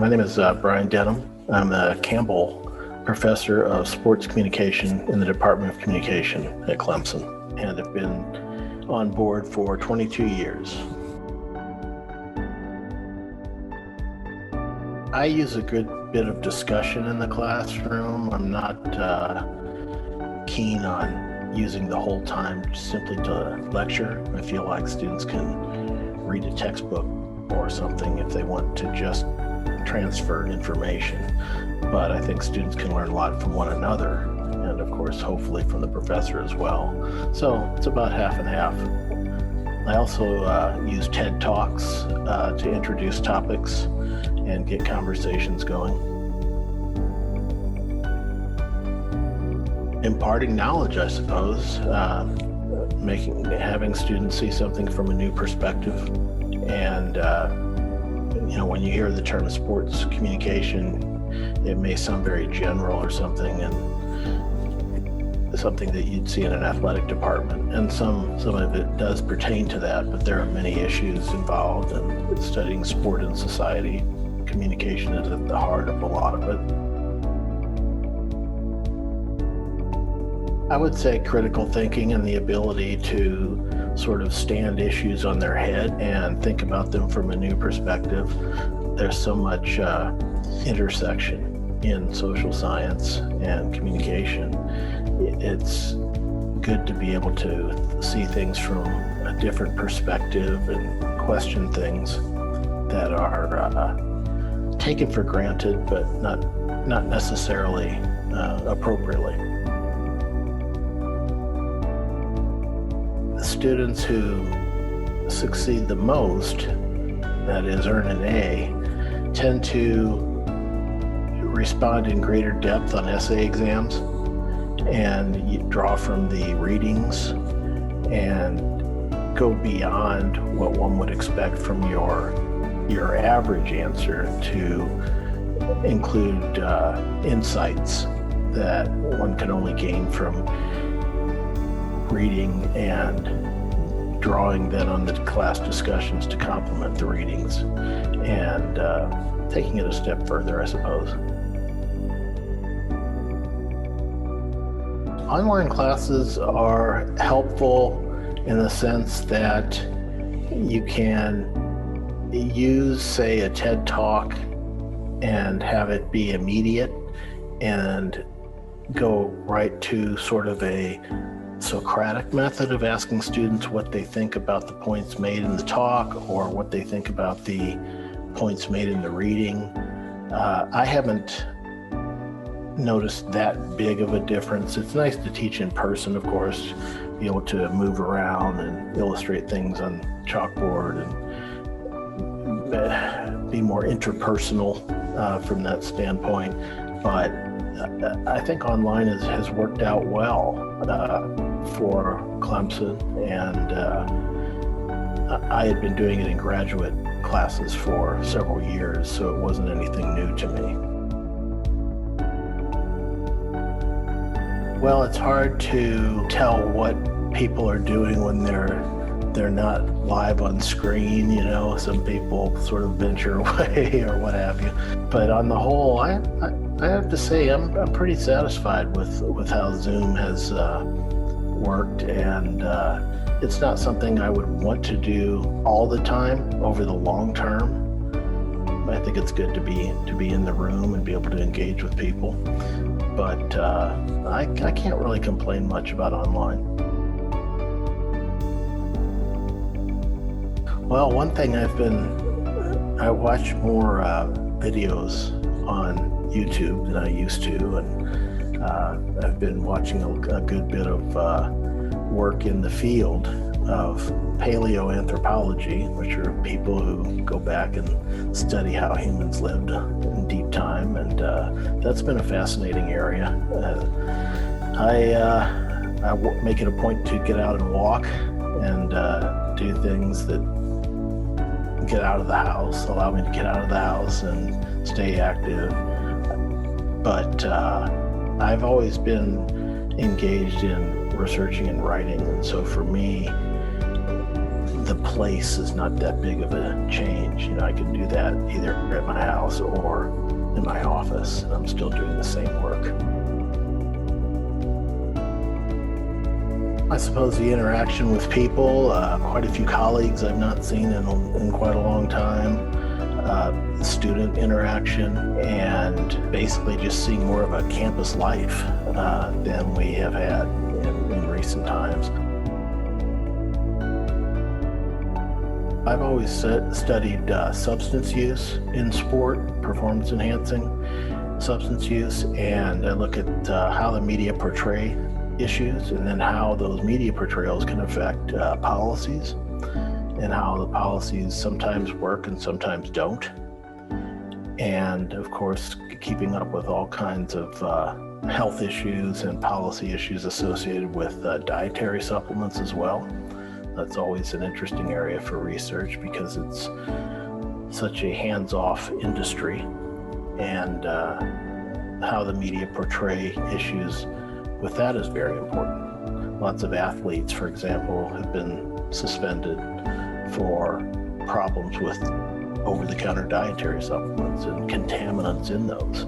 my name is Bryan Denham. I'm a Campbell Professor of Sports Communication in the Department of Communication at Clemson, and have been on board for 22 years. I use a good bit of discussion in the classroom. I'm not keen on using the whole time simply to lecture. I feel like students can read a textbook or something if they want to just transfer information. But I think students can learn a lot from one another, and of course, hopefully from the professor as well. So it's about half and half. I also use TED Talks to introduce topics and get conversations going. Imparting knowledge, I suppose, having students see something from a new perspective. And when you hear the term sports communication, it may sound very general or something, and something that you'd see in an athletic department. And some of it does pertain to that, but there are many issues involved in studying sport and society. Communication is at the heart of a lot of it. I would say critical thinking and the ability to sort of stand issues on their head and think about them from a new perspective. There's so much intersection in social science and communication. It's good to be able to see things from a different perspective and question things that are taken for granted, but not necessarily appropriately. The students who succeed the most, that is, earn an A, tend to respond in greater depth on essay exams, and you draw from the readings and go beyond what one would expect from your average answer to include insights that one can only gain from reading and drawing then on the class discussions to complement the readings, and taking it a step further, I suppose. Online classes are helpful in the sense that you can use, say, a TED Talk and have it be immediate and go right to sort of a Socratic method of asking students what they think about the points made in the talk or what they think about the points made in the reading. I haven't noticed that big of a difference. It's nice to teach in person, of course, be able to move around and illustrate things on chalkboard and be more interpersonal from that standpoint. But I think online has worked out well for Clemson, and I had been doing it in graduate classes for several years, so it wasn't anything new to me. Well, it's hard to tell what people are doing when they're not live on screen. Some people sort of venture away or what have you. But on the whole, I have to say I'm pretty satisfied with how Zoom has worked, and it's not something I would want to do all the time over the long term. I think it's good to be in the room and be able to engage with people. But I can't really complain much about online. Well, one thing I watch more videos on YouTube than I used to, and I've been watching a good bit of work in the field of paleoanthropology, which are people who go back and study how humans lived in deep time, and that's been a fascinating area. I make it a point to get out and walk and do things that get out of the house, allow me to get out of the house and stay active. But I've always been engaged in researching and writing, and so for me, the place is not that big of a change. I can do that either at my house or in my office, and I'm still doing the same work. I suppose the interaction with people, quite a few colleagues I've not seen in quite a long time, student interaction, and basically just seeing more of a campus life than we have had in recent times. I've always studied substance use in sport, performance enhancing substance use, and I look at how the media portray issues and then how those media portrayals can affect policies and how the policies sometimes work and sometimes don't. And of course, keeping up with all kinds of health issues and policy issues associated with dietary supplements as well. That's always an interesting area for research because it's such a hands-off industry, and how the media portray issues with that is very important. Lots of athletes, for example, have been suspended for problems with over-the-counter dietary supplements and contaminants in those.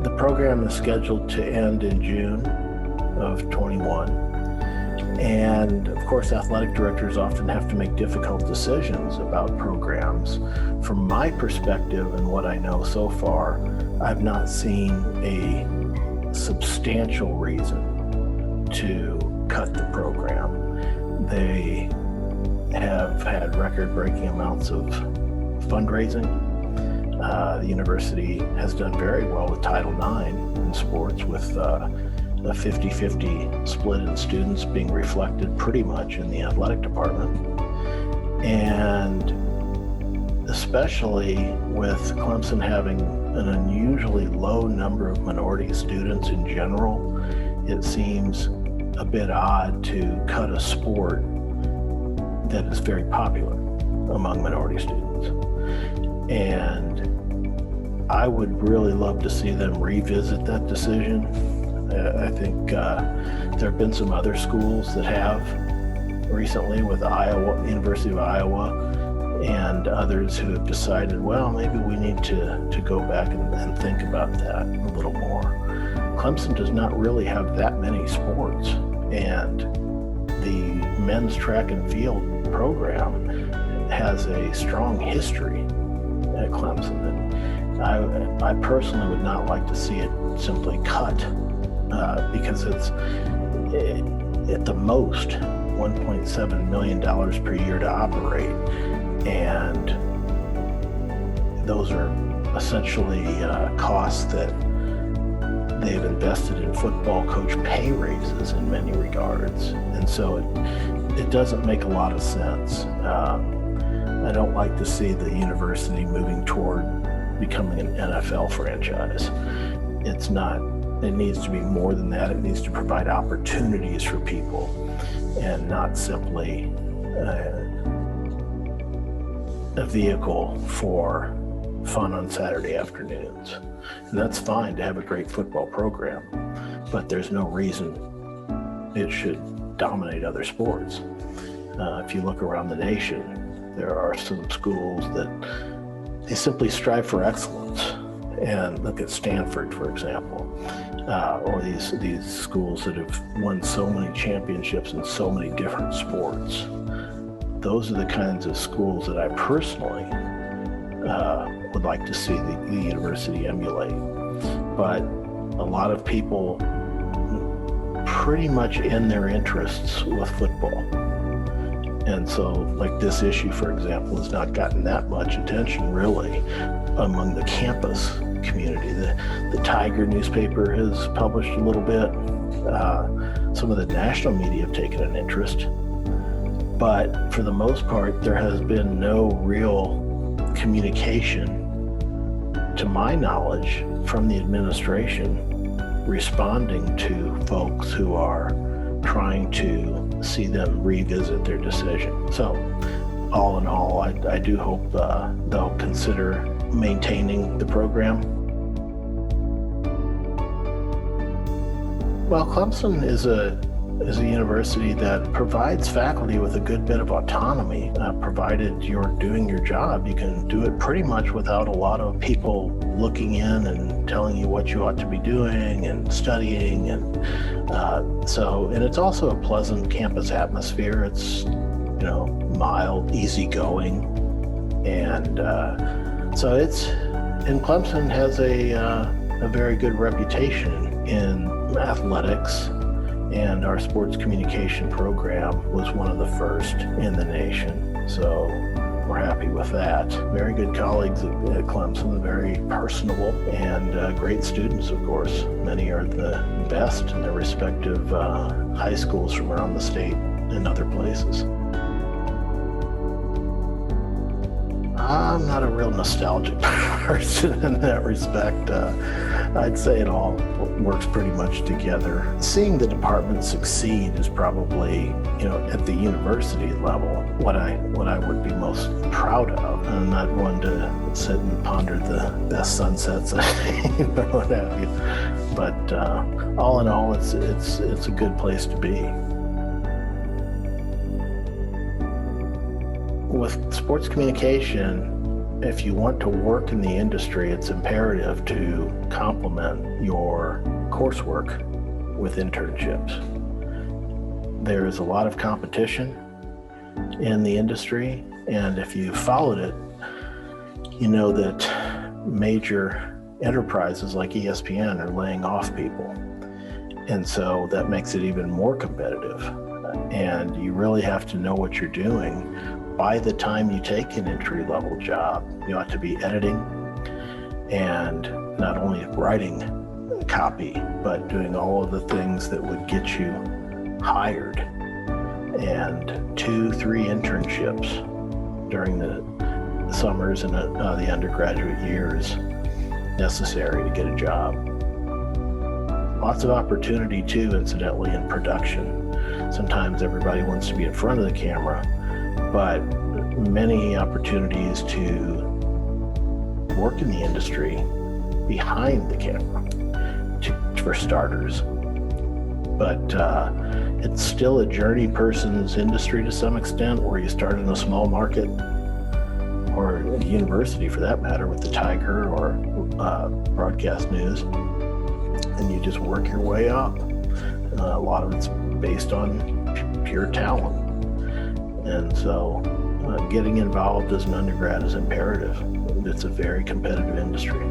The program is scheduled to end in June of 21. And of course, athletic directors often have to make difficult decisions about programs. From my perspective and what I know so far, I've not seen a substantial reason to cut the program. They have had record-breaking amounts of fundraising. The university has done very well with Title IX in sports, with a 50-50 split in students being reflected pretty much in the athletic department. And especially with Clemson having an unusually low number of minority students in general, it seems a bit odd to cut a sport that is very popular among minority students. And I would really love to see them revisit that decision. I think there have been some other schools that have recently, with University of Iowa and others who have decided, well, maybe we need to go back and think about that a little more. Clemson does not really have that many sports, and the men's track and field program has a strong history at Clemson. And I personally would not like to see it simply cut, because it's at the most $1.7 million per year to operate, and those are essentially costs that they've invested in football coach pay raises in many regards, and so it doesn't make a lot of sense. I don't like to see the university moving toward becoming an NFL franchise. It's not. It needs to be more than that. It needs to provide opportunities for people and not simply a vehicle for fun on Saturday afternoons. And that's fine to have a great football program, but there's no reason it should dominate other sports. If you look around the nation, there are some schools that they simply strive for excellence. And look at Stanford, for example, or these schools that have won so many championships in so many different sports. Those are the kinds of schools that I personally would like to see the university emulate. But a lot of people pretty much end their interests with football. And so, like this issue, for example, has not gotten that much attention really among the campus community. The Tiger newspaper has published a little bit. Some of the national media have taken an interest. But for the most part, there has been no real communication, to my knowledge, from the administration responding to folks who are trying to see them revisit their decision. So all in all, I do hope they'll consider maintaining the program. Well, Clemson is a university that provides faculty with a good bit of autonomy. Provided you're doing your job, you can do it pretty much without a lot of people looking in and telling you what you ought to be doing and studying. And and it's also a pleasant campus atmosphere. It's, mild, easygoing. And and Clemson has a very good reputation in athletics. And our sports communication program was one of the first in the nation. So we're happy with that. Very good colleagues at Clemson, very personable, and great students, of course. Many are the best in their respective high schools from around the state and other places. I'm not a real nostalgic person in that respect. I'd say it all works pretty much together. Seeing the department succeed is probably, at the university level, what I would be most proud of. I'm not one to sit and ponder the best sunsets, what have you. But all in all, it's a good place to be. With sports communication, if you want to work in the industry, it's imperative to complement your coursework with internships. There is a lot of competition in the industry, and if you followed it, you know that major enterprises like ESPN are laying off people. And so that makes it even more competitive. And you really have to know what you're doing. By the time you take an entry-level job, you ought to be editing and not only writing copy, but doing all of the things that would get you hired. And 2-3 internships during the summers and the undergraduate years necessary to get a job. Lots of opportunity too, incidentally, in production. Sometimes everybody wants to be in front of the camera, but many opportunities to work in the industry behind the camera, for starters. But it's still a journey person's industry to some extent, where you start in a small market, or a university for that matter, with the Tiger or broadcast news, and you just work your way up. A lot of it's based on pure talent. And so getting involved as an undergrad is imperative. It's a very competitive industry.